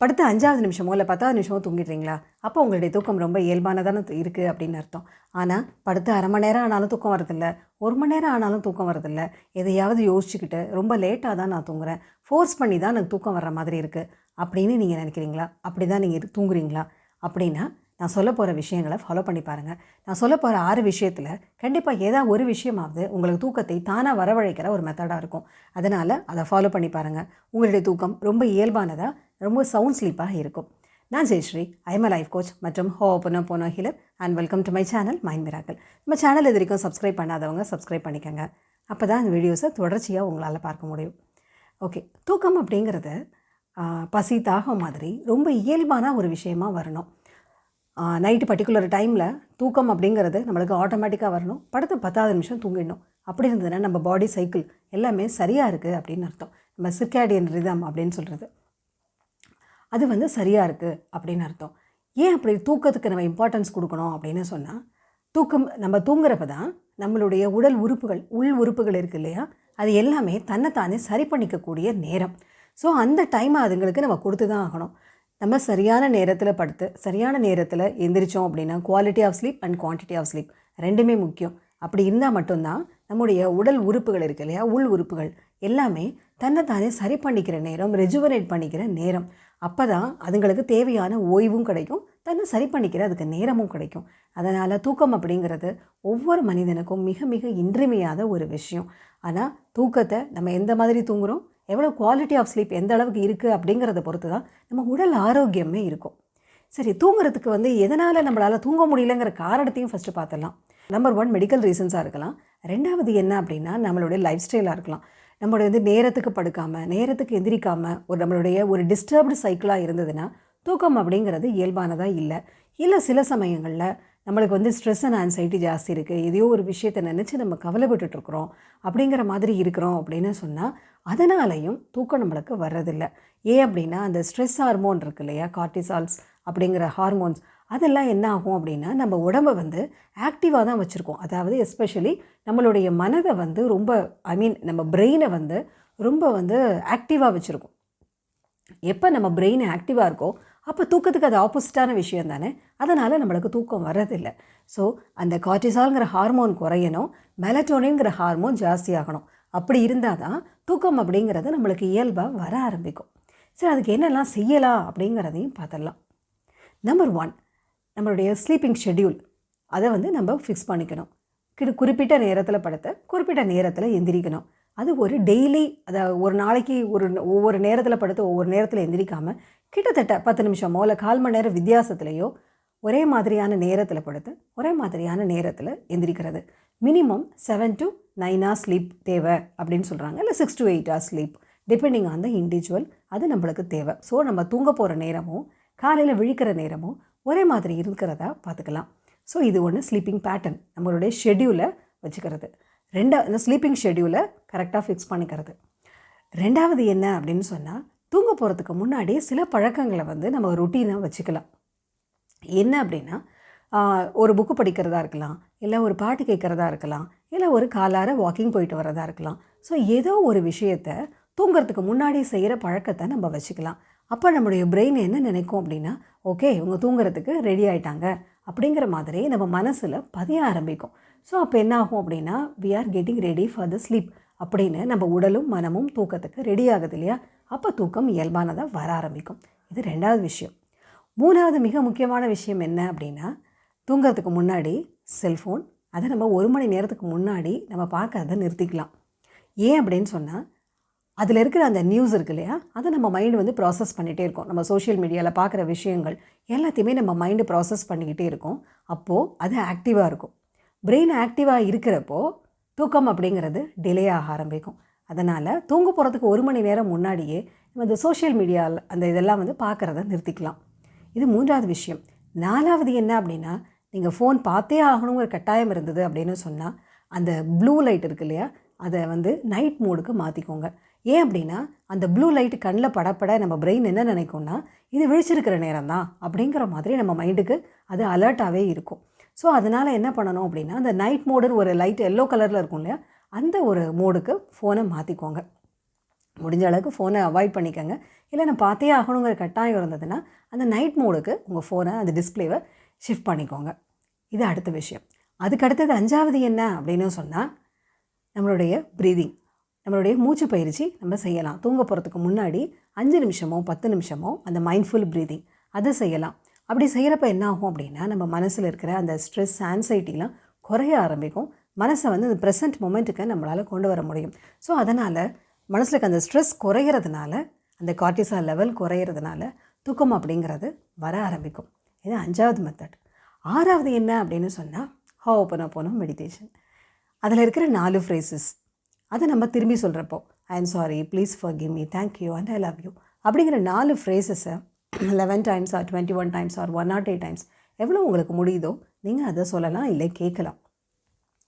படுத்து 5வது நிமிஷமோ இல்லை 10வது நிமிஷமோ தூங்கிடுறீங்களா? அப்போ உங்களுடைய தூக்கம் ரொம்ப இயல்பானதான இருக்குது அப்படின்னு அர்த்தம். ஆனால் படுத்து அரை மணி நேரம் ஆனாலும் தூக்கம் வரதில்ல, 1 மணி நேரம் ஆனாலும் தூக்கம் வரதில்ல, எதையாவது யோசிச்சுக்கிட்டு ரொம்ப லேட்டாக தான் நான் தூங்குறேன், ஃபோர்ஸ் பண்ணி தான் எனக்கு தூக்கம் வர்ற மாதிரி இருக்குது அப்படின்னு நீங்கள் நினைக்கிறீங்களா? அப்படி தான் நீங்கள் தூங்குறீங்களா? அப்படின்னா நான் சொல்ல போகிற விஷயங்களை ஃபாலோ பண்ணி பாருங்கள். நான் சொல்ல போகிற 6 விஷயத்தில் கண்டிப்பாக ஏதாவது ஒரு விஷயமாவது உங்களுக்கு தூக்கத்தை தானாக வரவழைக்கிற ஒரு மெத்தடாக இருக்கும். அதனால் அதை ஃபாலோ பண்ணி பாருங்கள். உங்களுடைய தூக்கம் ரொம்ப இயல்பானதாக, ரொம்ப சவுண்ட் ஸ்லீப்பாக இருக்கும். நான் Jayashree, I'm a life coach மற்றும் ho'oponopono healer and welcome to my channel mind miracle. நம்ம சேனல் இது வரைக்கும் சப்ஸ்கிரைப் பண்ணாதவங்க சப்ஸ்கிரைப் பண்ணிக்கோங்க. அப்போ தான் இந்த வீடியோஸை தொடர்ச்சியாக உங்களால் பார்க்க முடியும். ஓகே, தூக்கம் அப்படிங்கிறது பசி தாகம் மாதிரி ரொம்ப இயல்பான ஒரு விஷயமாக வரணும். நைட்டு பர்டிகுலர் டைமில் தூக்கம் அப்படிங்கிறது நம்மளுக்கு ஆட்டோமேட்டிக்காக வரணும். படுத்து 10வது நிமிஷம் தூங்கிடணும். அப்படி இருந்ததுன்னா நம்ம பாடி சைக்கிள் எல்லாமே சரியாக இருக்குது அப்படின்னு அர்த்தம். நம்ம சிர்காடியன் ரிதம் அப்படின்னு சொல்கிறது அது சரியாக இருக்குது அப்படின்னு அர்த்தம். ஏன் அப்படி தூக்கத்துக்கு நம்ம இம்பார்ட்டன்ஸ் கொடுக்கணும் அப்படின்னு சொன்னால், நம்ம தூங்குறப்ப தான் நம்மளுடைய உடல் உறுப்புகள், உள் உறுப்புகள் இருக்குது இல்லையா, அது எல்லாமே தன்னைத்தானே சரி பண்ணிக்கக்கூடிய நேரம். ஸோ அந்த டைமை அதுங்களுக்கு நம்ம கொடுத்து தான் ஆகணும். நம்ம சரியான நேரத்தில் படுத்து சரியான நேரத்தில் எந்திரிச்சோம் அப்படின்னா quality of sleep and quantity of sleep ரெண்டுமே முக்கியம். அப்படி இருந்தால் மட்டும்தான் நம்முடைய உடல் உறுப்புகள் இருக்குது இல்லையா, உள் உறுப்புகள் எல்லாமே தன்னைத்தானே சரி பண்ணிக்கிற நேரம், ரெஜுவனேட் பண்ணிக்கிற நேரம். அப்போ தான் அதுங்களுக்கு தேவையான ஓய்வும் கிடைக்கும், தன்னை சரி பண்ணிக்கிற அதுக்கு நேரமும் கிடைக்கும். அதனால் தூக்கம் அப்படிங்கிறது ஒவ்வொரு மனிதனுக்கும் மிக மிக இன்றியமையாத ஒரு விஷயம். ஆனால் தூக்கத்தை நம்ம எந்த மாதிரி தூங்குகிறோம், எவ்வளோ குவாலிட்டி ஆஃப் ஸ்லீப் எந்த அளவுக்கு இருக்குது அப்படிங்கிறத பொறுத்து தான் நம்ம உடல் ஆரோக்கியமே இருக்கும். சரி, தூங்குறதுக்கு எதனால் நம்மளால் தூங்க முடியலங்கிற காரணத்தையும் ஃபஸ்ட்டு பார்த்துடலாம். நம்பர் 1 மெடிக்கல் ரீசன்ஸாக இருக்கலாம். 2வது என்ன அப்படின்னா நம்மளுடைய லைஃப் ஸ்டைலாக இருக்கலாம். நம்மளோட நேரத்துக்கு படுக்காமல், நேரத்துக்கு எந்திரிக்காமல் நம்மளுடைய ஒரு டிஸ்டர்ப்டு சைக்கிளாக இருந்ததுன்னா தூக்கம் அப்படிங்கிறது இயல்பானதாக இல்லை சில சமயங்களில் நம்மளுக்கு ஸ்ட்ரெஸ் அண்ட் ஆன்சைட்டி ஜாஸ்தி இருக்குது, எதையோ ஒரு விஷயத்தை நினச்சி நம்ம கவலைப்பட்டுருக்குறோம் அப்படிங்கிற மாதிரி இருக்கிறோம் அப்படின்னு சொன்னால் அதனாலையும் தூக்கம் நம்மளுக்கு வர்றதில்லை. ஏன் அப்படின்னா அந்த ஸ்ட்ரெஸ் ஹார்மோன் இருக்கு இல்லையா, கார்டிசால்ஸ் அப்படிங்கிற ஹார்மோன்ஸ், அதெல்லாம் என்ன ஆகும் அப்படின்னா நம்ம உடம்பை ஆக்டிவாக தான் வச்சுருக்கோம். அதாவது எஸ்பெஷலி நம்மளுடைய மனதை ரொம்ப நம்ம பிரெயினை ரொம்ப ஆக்டிவாக வச்சுருக்கோம். எப்போ நம்ம பிரெயின் ஆக்டிவாக இருக்கோ அப்போ தூக்கத்துக்கு அது ஆப்போசிட்டான விஷயம் தானே. அதனால் நம்மளுக்கு தூக்கம் வர்றதில்லை. ஸோ அந்த கார்டிசால்ங்கிற ஹார்மோன் குறையணும், மெலட்டோனின்ங்கிற ஹார்மோன் ஜாஸ்தியாகணும். அப்படி இருந்தால் தான் தூக்கம் அப்படிங்கிறது நம்மளுக்கு இயல்பாக வர ஆரம்பிக்கும். சரி, அதுக்கு என்னெல்லாம் செய்யலாம் அப்படிங்கிறதையும் பார்த்துடலாம். நம்பர் 1, நம்மளுடைய ஸ்லீப்பிங் ஷெட்யூல் அதை நம்ம ஃபிக்ஸ் பண்ணிக்கணும். குறிப்பிட்ட நேரத்தில் படுத்து குறிப்பிட்ட நேரத்தில் எந்திரிக்கணும். அது ஒரு டெய்லி, ஒரு நாளைக்கு ஒவ்வொரு நேரத்தில் படுத்து ஒவ்வொரு நேரத்தில் எந்திரிக்காமல் கிட்டத்தட்ட 10 நிமிஷமோ இல்லை 1/4 மணி நேரம் வித்தியாசத்துலேயோ ஒரே மாதிரியான நேரத்தில் படுத்து ஒரே மாதிரியான நேரத்தில் எந்திரிக்கிறது. மினிமம் 7 to 9 hours ஸ்லீப் தேவை அப்படின்னு சொல்கிறாங்க. இல்லை 6 to 8 hours sleep depending on the individual, அது நம்மளுக்கு தேவை. ஸோ நம்ம தூங்க போகிற நேரமும் காலையில் விழிக்கிற நேரமும் ஒரே மாதிரி இருக்கிறதா பார்த்துக்கலாம். ஸோ இது ஒன்று ஸ்லீப்பிங் பேட்டர்ன், நம்மளுடைய ஷெட்யூலை வச்சுக்கிறது. இந்த ஸ்லீப்பிங் ஷெட்யூலை கரெக்டாக ஃபிக்ஸ் பண்ணிக்கிறது. 2வது என்ன அப்படின்னு சொன்னால், தூங்க போகிறதுக்கு முன்னாடி சில பழக்கங்களை நம்ம ருட்டீனாக வச்சுக்கலாம். என்ன அப்படின்னா, ஒரு புக்கு படிக்கிறதா இருக்கலாம், இல்லை ஒரு பாட்டு கேட்குறதா இருக்கலாம், இல்லை ஒரு காலார வாக்கிங் போயிட்டு வரதா இருக்கலாம். ஸோ ஏதோ ஒரு விஷயத்தை தூங்குறதுக்கு முன்னாடி செய்கிற பழக்கத்தை நம்ம வச்சுக்கலாம். அப்போ நம்மளுடைய பிரெயின் என்ன நினைக்கும் அப்படின்னா, ஓகே இவங்க தூங்குறதுக்கு ரெடி ஆகிட்டாங்க அப்படிங்கிற மாதிரி நம்ம மனசில் பதிய ஆரம்பிக்கும். ஸோ அப்போ என்ன ஆகும் அப்படின்னா, we are getting ready for the sleep அப்படின்னு நம்ம உடலும் மனமும் தூக்கத்துக்கு ரெடி ஆகுது இல்லையா. அப்போ தூக்கம் இயல்பானதாக வர ஆரம்பிக்கும். இது 2வது விஷயம். 3வது மிக முக்கியமான விஷயம் என்ன அப்படின்னா, தூங்குறதுக்கு முன்னாடி செல்ஃபோன் அதை நம்ம 1 மணி நேரத்துக்கு முன்னாடி நம்ம பார்க்கறத நிறுத்திக்கலாம். ஏன் அப்படின்னு சொன்னால், அதில் இருக்கிற அந்த நியூஸ் இருக்கு இல்லையா, அதை நம்ம மைண்டு ப்ராசஸ் பண்ணிகிட்டே இருக்கோம். நம்ம சோஷியல் மீடியாவில் பார்க்குற விஷயங்கள் எல்லாத்தையுமே நம்ம மைண்டு ப்ராசஸ் பண்ணிக்கிட்டே இருக்கோம். அப்போது அது ஆக்டிவாக இருக்கும். பிரெயின் ஆக்டிவாக இருக்கிறப்போ தூக்கம் அப்படிங்கிறது டிலே ஆக ஆரம்பிக்கும். அதனால் தூங்க போகிறதுக்கு 1 மணி நேரம் முன்னாடியே நம்ம இந்த சோஷியல் மீடியாவில் அந்த இதெல்லாம் பார்க்குறத நிறுத்திக்கலாம். இது 3வது விஷயம். 4வது என்ன அப்படின்னா, நீங்கள் ஃபோன் பார்த்தே ஆகணுங்கிற கட்டாயம் இருந்தது அப்படின்னு சொன்னால், அந்த ப்ளூ லைட் இருக்கு இல்லையா, அதை நைட் மோடுக்கு மாற்றிக்கோங்க. ஏன் அப்படின்னா, அந்த ப்ளூ லைட் கண்ணில் படப்பட நம்ம பிரெயின் என்ன நினைக்கும்னா, இது விழிச்சிருக்கிற நேரம் தான் அப்படிங்கிற மாதிரி நம்ம மைண்டுக்கு அது அலர்ட்டாகவே இருக்கும். ஸோ அதனால் என்ன பண்ணணும் அப்படின்னா, அந்த நைட் மோடுன்னு ஒரு லைட் எல்லோ கலரில் இருக்கும் இல்லையா, அந்த ஒரு மோடுக்கு ஃபோனை மாற்றிக்கோங்க. முடிஞ்ச அளவுக்கு ஃபோனை அவாய்ட் பண்ணிக்கோங்க. இல்லை நான் பார்த்தே ஆகணுங்கிற கட்டாயம் இருந்ததுன்னா அந்த நைட் மோடுக்கு உங்கள் ஃபோனை அந்த டிஸ்பிளேவை ஷிஃப்ட் பண்ணிக்கோங்க. இது அடுத்த விஷயம். அதுக்கு அடுத்தது 5வது என்ன அப்படின்னு சொன்னால் நம்மளுடைய ப்ரீதிங், நம்மளுடைய மூச்சு பயிற்சி நம்ம செய்யலாம். தூங்க போகிறதுக்கு முன்னாடி 5 நிமிஷமோ 10 நிமிஷமோ அந்த மைண்ட்ஃபுல் ப்ரீதிங் அதை செய்யலாம். அப்படி செய்கிறப்ப என்ன ஆகும் அப்படின்னா நம்ம மனசில் இருக்கிற அந்த ஸ்ட்ரெஸ், ஆன்சைட்டிலாம் குறைய ஆரம்பிக்கும். மனசை வந்து அந்த ப்ரெசன்ட் மொமெண்ட்டுக்கு நம்மளால் கொண்டு வர முடியும். ஸோ அதனால் மனசில் இருக்க அந்த ஸ்ட்ரெஸ் குறையிறதுனால, அந்த கார்டிசால் லெவல் குறையிறதுனால தூக்கம் அப்படிங்கிறது வர ஆரம்பிக்கும். இது 5வது மெத்தட். 6வது என்ன அப்படின்னு சொன்னால் ஹோபனோபோனோ மெடிடேஷன். அதில் இருக்கிற 4 ஃப்ரேசஸ் அதை நம்ம திரும்பி சொல்கிறப்போ I am sorry, please forgive me, thank you and I love you அப்படிங்கிற 4 ஃப்ரேசஸை 11 times or 21 times or 108 times எவ்வளோ உங்களுக்கு முடியுதோ நீங்கள் அதை சொல்லலாம், இல்லை கேட்கலாம்.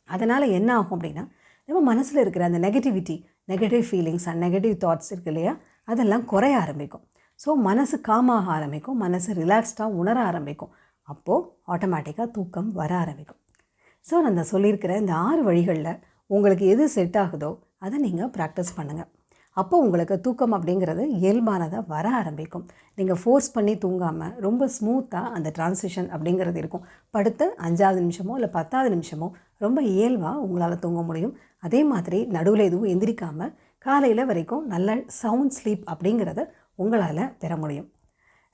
அதனால் என்ன ஆகும் அப்படின்னா நம்ம மனசில் இருக்கிற அந்த negative feelings and negative thoughts இருக்கு இல்லையா, அதெல்லாம் குறைய ஆரம்பிக்கும். ஸோ மனசு காமாக ஆரம்பிக்கும், மனசு ரிலாக்ஸ்டாக உணர ஆரம்பிக்கும். அப்போது ஆட்டோமேட்டிக்காக தூக்கம் வர ஆரம்பிக்கும். ஸோ நான் சொல்லியிருக்கிற இந்த 6 வழிகளில் உங்களுக்கு எது செட் ஆகுதோ அதை நீங்கள் ப்ராக்டிஸ் பண்ணுங்கள். அப்போது உங்களுக்கு தூக்கம் அப்படிங்கிறது இயல்பானதாக வர ஆரம்பிக்கும். நீங்கள் ஃபோர்ஸ் பண்ணி தூங்காமல் ரொம்ப ஸ்மூத்தாக அந்த ட்ரான்சிஷன் அப்படிங்கிறது இருக்கும். படுத்த 5வது நிமிஷமோ இல்லை 10வது நிமிஷமோ ரொம்ப இயல்பாக உங்களால் தூங்க முடியும். அதே மாதிரி நடுவில் எதுவும் எந்திரிக்காமல் காலையில் வரைக்கும் நல்ல சவுண்ட் ஸ்லீப் அப்படிங்கிறத உங்களால் பெற முடியும்.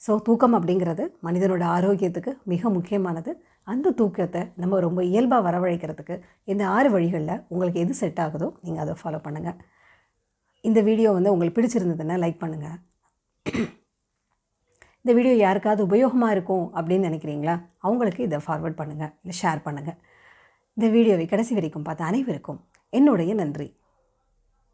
ஸோ தூக்கம் அப்படிங்கிறது மனிதனோட ஆரோக்கியத்துக்கு மிக முக்கியமானது. அந்த தூக்கத்தை நம்ம ரொம்ப இயல்பாக வரவழைக்கிறதுக்கு இந்த 6 வழிகளில் உங்களுக்கு எது செட் ஆகுதோ நீங்கள் அதை ஃபாலோ பண்ணுங்கள். இந்த வீடியோ வந்து உங்களுக்கு பிடிச்சிருந்ததுன்னா லைக் பண்ணுங்கள். இந்த வீடியோ யாருக்காவது உபயோகமாக இருக்கும் அப்படின்னு நினைக்கிறீங்களா, அவங்களுக்கு இதை ஃபார்வர்ட் பண்ணுங்கள், இல்லை ஷேர் பண்ணுங்கள். இந்த வீடியோவை கடைசி வரைக்கும் பார்த்த அனைவருக்கும் என்னுடைய நன்றி.